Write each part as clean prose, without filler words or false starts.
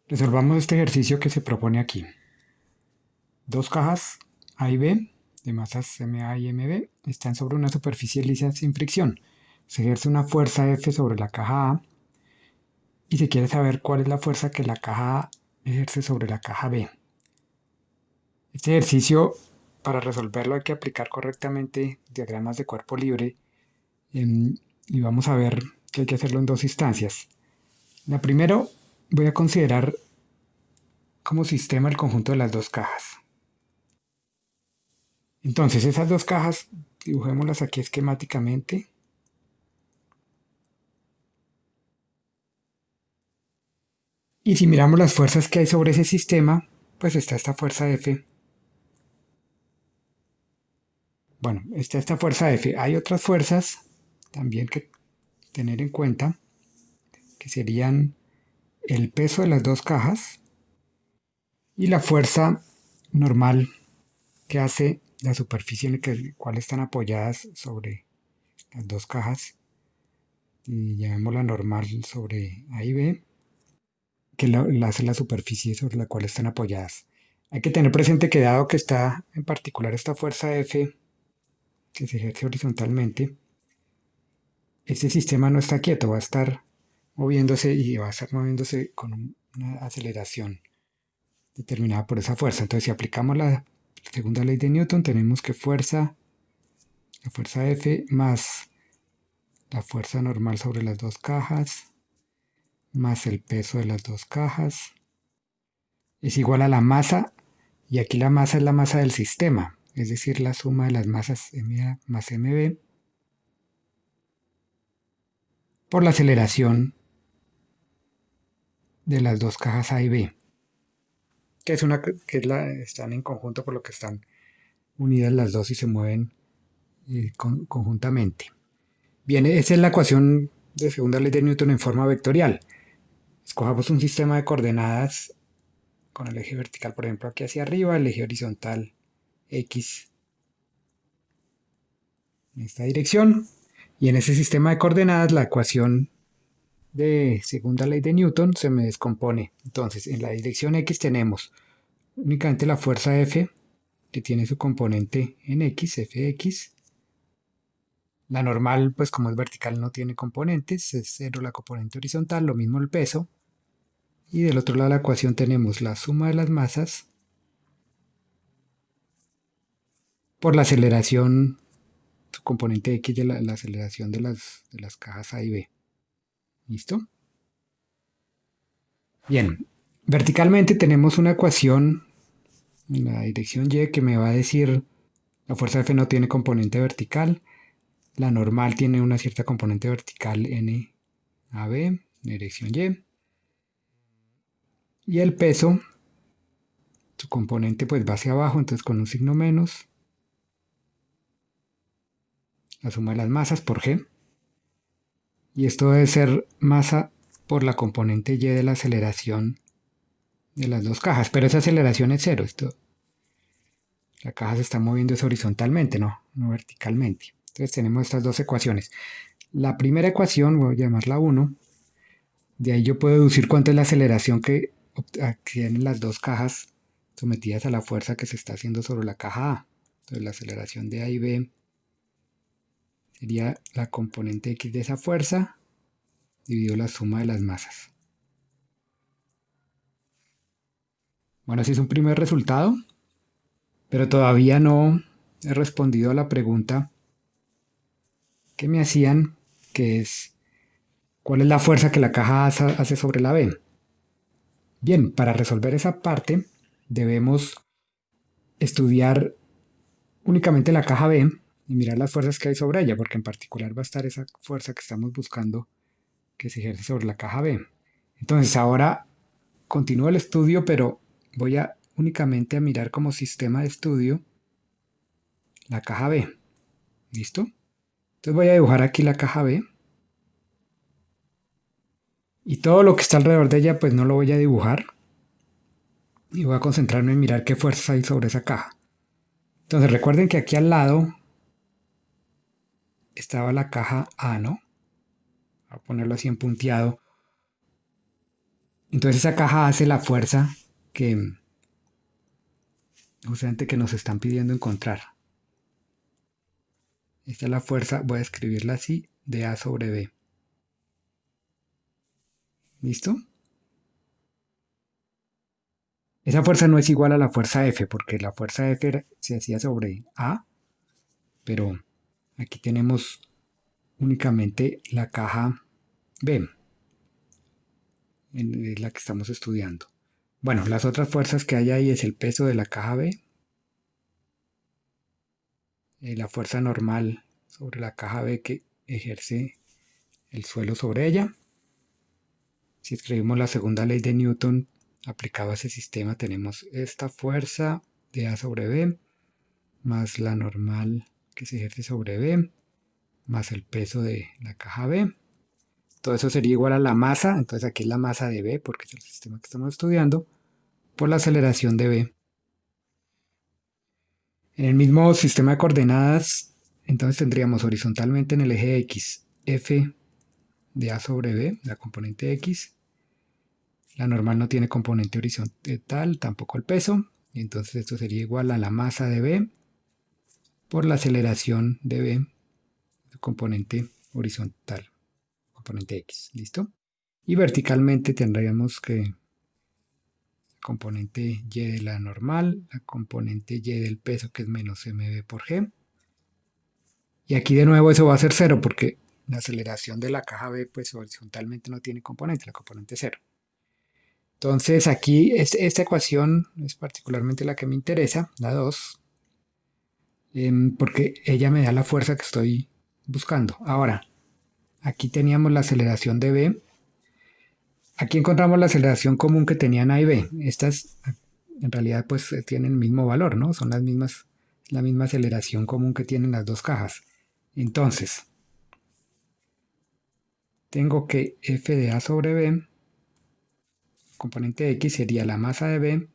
Resolvamos este ejercicio que se propone aquí. Dos cajas A y B de masas MA y MB están sobre una superficie lisa sin fricción. Se ejerce una fuerza F sobre la caja A y se quiere saber cuál es la fuerza que la caja A ejerce sobre la caja B. Este ejercicio, para resolverlo, hay que aplicar correctamente diagramas de cuerpo libre y vamos a ver que hay que hacerlo en dos instancias. La primera, voy a considerar como sistema el conjunto de las dos cajas. Entonces, esas dos cajas, dibujémoslas aquí esquemáticamente. Y si miramos las fuerzas que hay sobre ese sistema, pues está esta fuerza F. Bueno, está esta fuerza F. Hay otras fuerzas también que tener en cuenta, que serían el peso de las dos cajas y la fuerza normal que hace la superficie en la cual están apoyadas sobre las dos cajas. Y llamémosla normal sobre A y B, que la hace la superficie sobre la cual están apoyadas. Hay que tener presente que dado que está en particular esta fuerza F que se ejerce horizontalmente, este sistema no está quieto, va a estar moviéndose y va a estar moviéndose con una aceleración determinada por esa fuerza. Entonces, si aplicamos la segunda ley de Newton, tenemos que la fuerza F más la fuerza normal sobre las dos cajas, más el peso de las dos cajas, es igual a la masa, y aquí la masa es la masa del sistema, es decir, la suma de las masas MA más MB por la aceleración de las dos cajas A y B, están en conjunto por lo que están unidas las dos y se mueven conjuntamente. Bien, esa es la ecuación de segunda ley de Newton en forma vectorial. Escojamos un sistema de coordenadas con el eje vertical, por ejemplo, aquí hacia arriba, el eje horizontal X en esta dirección, y en ese sistema de coordenadas la ecuación de segunda ley de Newton se me descompone. Entonces, en la dirección X tenemos únicamente la fuerza F, que tiene su componente en X, Fx. La normal, pues como es vertical, no tiene componentes, es cero la componente horizontal, lo mismo el peso. Y del otro lado de la ecuación tenemos la suma de las masas por la aceleración, su componente X de la aceleración de las cajas A y B. ¿Listo? Bien, verticalmente tenemos una ecuación en la dirección Y que me va a decir la fuerza F no tiene componente vertical, la normal tiene una cierta componente vertical N a B, en dirección y el peso, su componente pues va hacia abajo, entonces con un signo menos, la suma de las masas por G, y esto debe ser masa por la componente Y de la aceleración de las dos cajas, pero esa aceleración es cero, la caja se está moviendo horizontalmente, no verticalmente. Entonces tenemos estas dos ecuaciones. La primera ecuación, voy a llamarla 1, de ahí yo puedo deducir cuánto es la aceleración que tienen las dos cajas sometidas a la fuerza que se está haciendo sobre la caja A. Entonces la aceleración de A y B sería la componente X de esa fuerza dividido la suma de las masas. Bueno, ese es un primer resultado, pero todavía no he respondido a la pregunta que me hacían, que es ¿cuál es la fuerza que la caja A hace sobre la B? Bien, para resolver esa parte debemos estudiar únicamente la caja B y mirar las fuerzas que hay sobre ella, porque en particular va a estar esa fuerza que estamos buscando que se ejerce sobre la caja B. Entonces ahora continúo el estudio, pero voy a únicamente a mirar como sistema de estudio la caja B. ¿Listo? Entonces voy a dibujar aquí la caja B. Y todo lo que está alrededor de ella pues no lo voy a dibujar. Y voy a concentrarme en mirar qué fuerzas hay sobre esa caja. Entonces recuerden que aquí al lado estaba la caja A, ¿no? Voy a ponerlo así en punteado. Entonces esa caja hace la fuerza que justamente que nos están pidiendo encontrar. Esta es la fuerza, voy a escribirla así, de A sobre B. ¿Listo? Esa fuerza no es igual a la fuerza F, porque la fuerza F se hacía sobre A, pero aquí tenemos únicamente la caja B, en la que estamos estudiando. Bueno, las otras fuerzas que hay ahí es el peso de la caja B, la fuerza normal sobre la caja B que ejerce el suelo sobre ella. Si escribimos la segunda ley de Newton aplicada a ese sistema, tenemos esta fuerza de A sobre B más la normal que se ejerce sobre B más el peso de la caja B. Todo eso sería igual a la masa, entonces aquí es la masa de B porque es el sistema que estamos estudiando, por la aceleración de B. En el mismo sistema de coordenadas, entonces tendríamos horizontalmente en el eje X F de A sobre B, la componente X. La normal no tiene componente horizontal, tampoco el peso. Y entonces esto sería igual a la masa de B por la aceleración de B, su componente horizontal, componente X. ¿Listo? Y verticalmente tendríamos que la componente Y de la normal, la componente Y del peso que es menos mB por G. Y aquí de nuevo eso va a ser cero porque la aceleración de la caja B pues horizontalmente no tiene componente, la componente es cero. Entonces aquí esta ecuación es particularmente la que me interesa, la 2, porque ella me da la fuerza que estoy buscando. Ahora, aquí teníamos la aceleración de B. Aquí encontramos la aceleración común que tenían A y B. Estas en realidad pues tienen el mismo valor, ¿no? Son las mismas, la misma aceleración común que tienen las dos cajas. Entonces, tengo que F de A sobre B, componente de X sería la masa de B,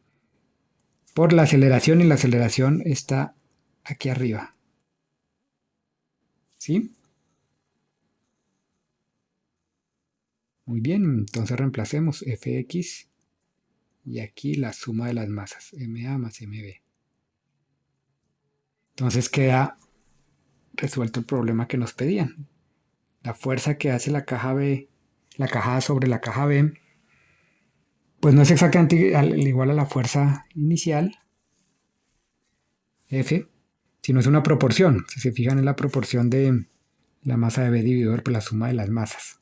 por la aceleración, y la aceleración está aquí arriba. ¿Sí? Muy bien, entonces reemplacemos Fx y aquí la suma de las masas, ma más mb. Entonces queda resuelto el problema que nos pedían. La fuerza que hace la caja B, la caja A sobre la caja B, pues no es exactamente igual a la fuerza inicial, F, sino es una proporción. Si se fijan, es la proporción de la masa de B dividido por la suma de las masas.